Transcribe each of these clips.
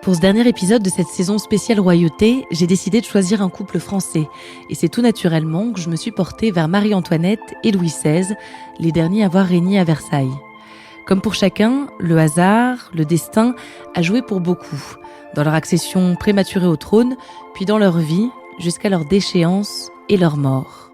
Pour ce dernier épisode de cette saison spéciale royauté, j'ai décidé de choisir un couple français. Et c'est tout naturellement que je me suis portée vers Marie-Antoinette et Louis XVI, les derniers à avoir régné à Versailles. Comme pour chacun, le hasard, le destin a joué pour beaucoup, dans leur accession prématurée au trône, puis dans leur vie, jusqu'à leur déchéance et leur mort.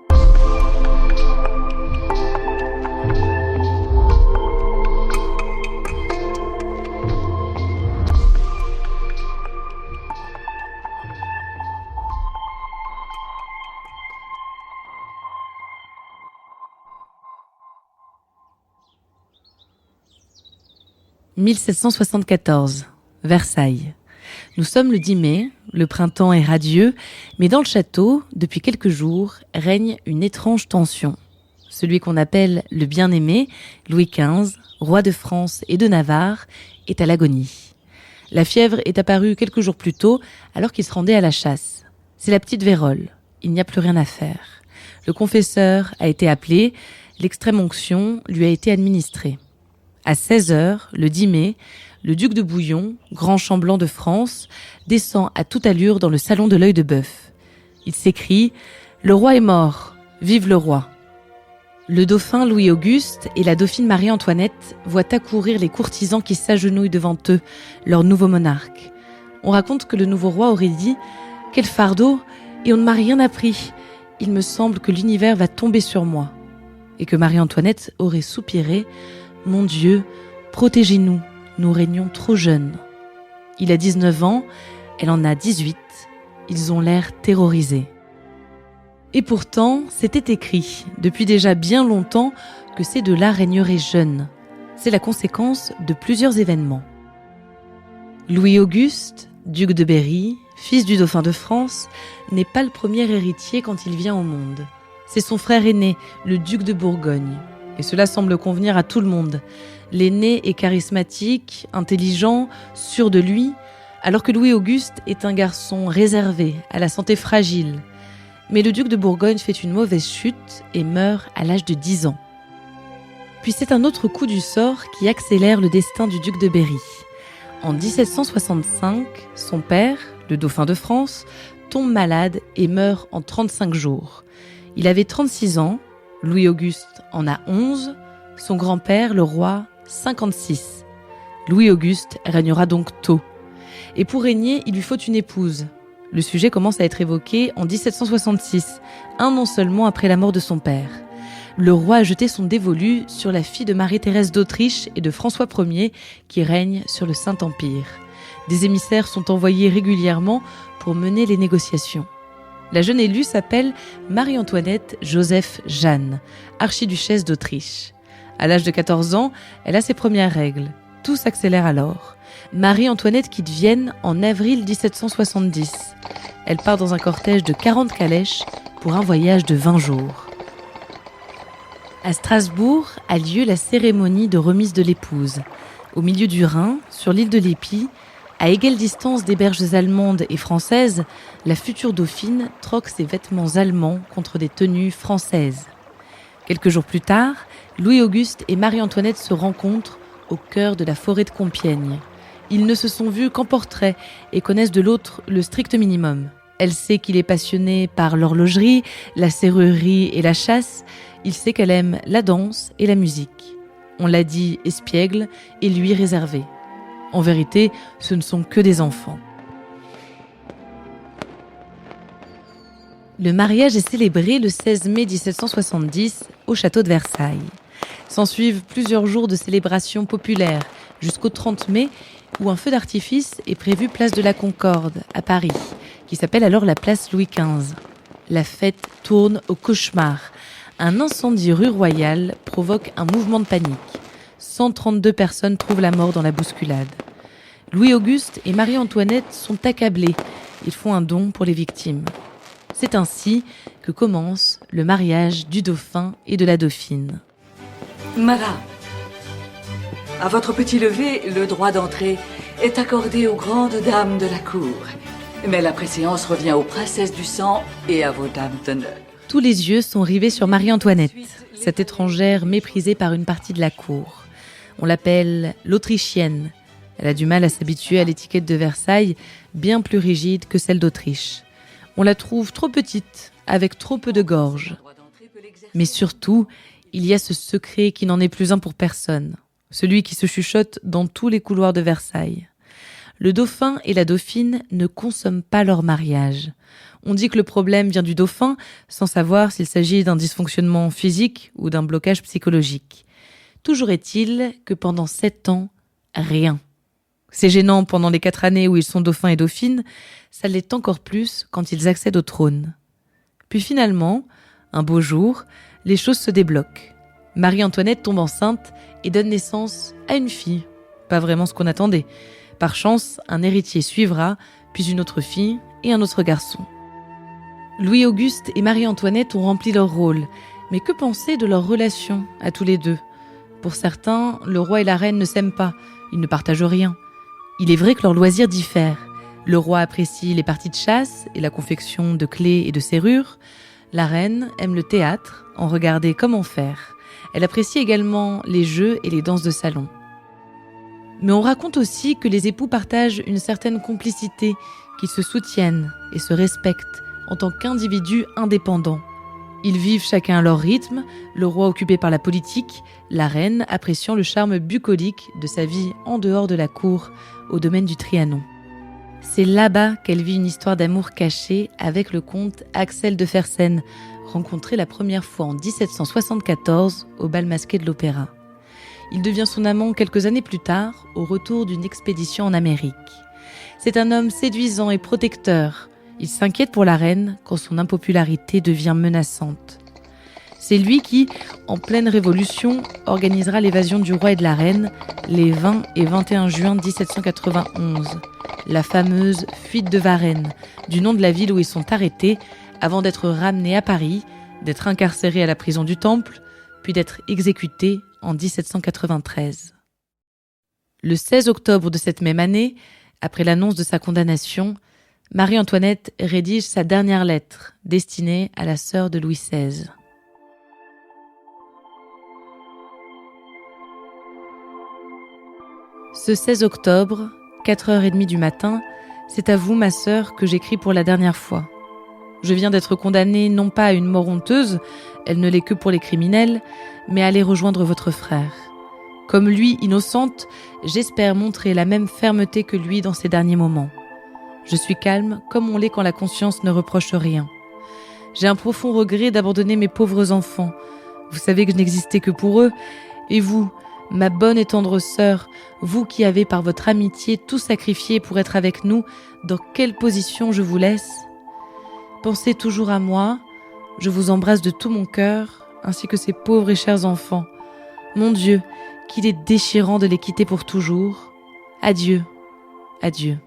« 1774, Versailles. Nous sommes le 10 mai, le printemps est radieux, mais dans le château, depuis quelques jours, règne une étrange tension. Celui qu'on appelle le bien-aimé, Louis XV, roi de France et de Navarre, est à l'agonie. La fièvre est apparue quelques jours plus tôt, alors qu'il se rendait à la chasse. C'est la petite vérole, il n'y a plus rien à faire. Le confesseur a été appelé, l'extrême-onction lui a été administrée. À 16h, le 10 mai, le duc de Bouillon, grand chambellan de France, descend à toute allure dans le salon de l'Œil de Bœuf. Il s'écrie « Le roi est mort, vive le roi !» Le dauphin Louis-Auguste et la dauphine Marie-Antoinette voient accourir les courtisans qui s'agenouillent devant eux, leur nouveau monarque. On raconte que le nouveau roi aurait dit « Quel fardeau, et on ne m'a rien appris. Il me semble que l'univers va tomber sur moi. » Et que Marie-Antoinette aurait soupiré « Mon Dieu, protégez-nous, nous régnons trop jeunes. » Il a 19 ans, elle en a 18. Ils ont l'air terrorisés. Et pourtant, c'était écrit, depuis déjà bien longtemps, que ces deux-là régneraient jeunes. C'est la conséquence de plusieurs événements. Louis-Auguste, duc de Berry, fils du dauphin de France, n'est pas le premier héritier quand il vient au monde. C'est son frère aîné, le duc de Bourgogne. Et cela semble convenir à tout le monde. L'aîné est charismatique, intelligent, sûr de lui, alors que Louis-Auguste est un garçon réservé, à la santé fragile. Mais le duc de Bourgogne fait une mauvaise chute et meurt à l'âge de 10 ans. Puis c'est un autre coup du sort qui accélère le destin du duc de Berry. En 1765, son père, le dauphin de France, tombe malade et meurt en 35 jours. Il avait 36 ans, Louis-Auguste en a 11, son grand-père, le roi, 56. Louis-Auguste régnera donc tôt. Et pour régner, il lui faut une épouse. Le sujet commence à être évoqué en 1766, un an seulement après la mort de son père. Le roi a jeté son dévolu sur la fille de Marie-Thérèse d'Autriche et de François Ier, qui règne sur le Saint-Empire. Des émissaires sont envoyés régulièrement pour mener les négociations. La jeune élue s'appelle Marie-Antoinette Joseph Jeanne, archiduchesse d'Autriche. À l'âge de 14 ans, elle a ses premières règles. Tout s'accélère alors. Marie-Antoinette quitte Vienne en avril 1770. Elle part dans un cortège de 40 calèches pour un voyage de 20 jours. À Strasbourg a lieu la cérémonie de remise de l'épouse. Au milieu du Rhin, sur l'île de l'Épie, à égale distance des berges allemandes et françaises, la future dauphine troque ses vêtements allemands contre des tenues françaises. Quelques jours plus tard, Louis-Auguste et Marie-Antoinette se rencontrent au cœur de la forêt de Compiègne. Ils ne se sont vus qu'en portrait et connaissent de l'autre le strict minimum. Elle sait qu'il est passionné par l'horlogerie, la serrurerie et la chasse. Il sait qu'elle aime la danse et la musique. On l'a dit espiègle et lui réservé. En vérité, ce ne sont que des enfants. Le mariage est célébré le 16 mai 1770 au château de Versailles. S'ensuivent plusieurs jours de célébrations populaires jusqu'au 30 mai où un feu d'artifice est prévu place de la Concorde à Paris, qui s'appelle alors la place Louis XV. La fête tourne au cauchemar. Un incendie rue Royale provoque un mouvement de panique. 132 personnes trouvent la mort dans la bousculade. Louis-Auguste et Marie-Antoinette sont accablés. Ils font un don pour les victimes. C'est ainsi que commence le mariage du dauphin et de la dauphine. Madame, à votre petit lever, le droit d'entrée est accordé aux grandes dames de la cour. Mais la préséance revient aux princesses du sang et à vos dames d'honneur. Tous les yeux sont rivés sur Marie-Antoinette, cette étrangère méprisée par une partie de la cour. On l'appelle l'Autrichienne. Elle a du mal à s'habituer à l'étiquette de Versailles, bien plus rigide que celle d'Autriche. On la trouve trop petite, avec trop peu de gorge. Mais surtout, il y a ce secret qui n'en est plus un pour personne, celui qui se chuchote dans tous les couloirs de Versailles. Le dauphin et la dauphine ne consomment pas leur mariage. On dit que le problème vient du dauphin, sans savoir s'il s'agit d'un dysfonctionnement physique ou d'un blocage psychologique. Toujours est-il que pendant 7 ans, rien. C'est gênant pendant les 4 années où ils sont dauphins et dauphines, ça l'est encore plus quand ils accèdent au trône. Puis finalement, un beau jour, les choses se débloquent. Marie-Antoinette tombe enceinte et donne naissance à une fille. Pas vraiment ce qu'on attendait. Par chance, un héritier suivra, puis une autre fille et un autre garçon. Louis-Auguste et Marie-Antoinette ont rempli leur rôle, mais que penser de leur relation à tous les deux ? Pour certains, le roi et la reine ne s'aiment pas, ils ne partagent rien. Il est vrai que leurs loisirs diffèrent. Le roi apprécie les parties de chasse et la confection de clés et de serrures. La reine aime le théâtre, en regarder comme en faire. Elle apprécie également les jeux et les danses de salon. Mais on raconte aussi que les époux partagent une certaine complicité, qu'ils se soutiennent et se respectent en tant qu'individus indépendants. Ils vivent chacun à leur rythme, le roi occupé par la politique, la reine appréciant le charme bucolique de sa vie en dehors de la cour, au domaine du Trianon. C'est là-bas qu'elle vit une histoire d'amour cachée avec le comte Axel de Fersen, rencontré la première fois en 1774 au bal masqué de l'Opéra. Il devient son amant quelques années plus tard, au retour d'une expédition en Amérique. C'est un homme séduisant et protecteur. Il s'inquiète pour la reine quand son impopularité devient menaçante. C'est lui qui, en pleine révolution, organisera l'évasion du roi et de la reine les 20 et 21 juin 1791, la fameuse fuite de Varennes, du nom de la ville où ils sont arrêtés, avant d'être ramenés à Paris, d'être incarcérés à la prison du Temple, puis d'être exécutés en 1793. Le 16 octobre de cette même année, après l'annonce de sa condamnation, Marie-Antoinette rédige sa dernière lettre, destinée à la sœur de Louis XVI. Ce 16 octobre, 4h30 du matin, c'est à vous, ma sœur, que j'écris pour la dernière fois. Je viens d'être condamnée non pas à une mort honteuse, elle ne l'est que pour les criminels, mais à aller rejoindre votre frère. Comme lui, innocente, j'espère montrer la même fermeté que lui dans ces derniers moments. Je suis calme, comme on l'est quand la conscience ne reproche rien. J'ai un profond regret d'abandonner mes pauvres enfants. Vous savez que je n'existais que pour eux. Et vous, ma bonne et tendre sœur, vous qui avez par votre amitié tout sacrifié pour être avec nous, dans quelle position je vous laisse ? Pensez toujours à moi, je vous embrasse de tout mon cœur, ainsi que ces pauvres et chers enfants. Mon Dieu, qu'il est déchirant de les quitter pour toujours. Adieu, adieu.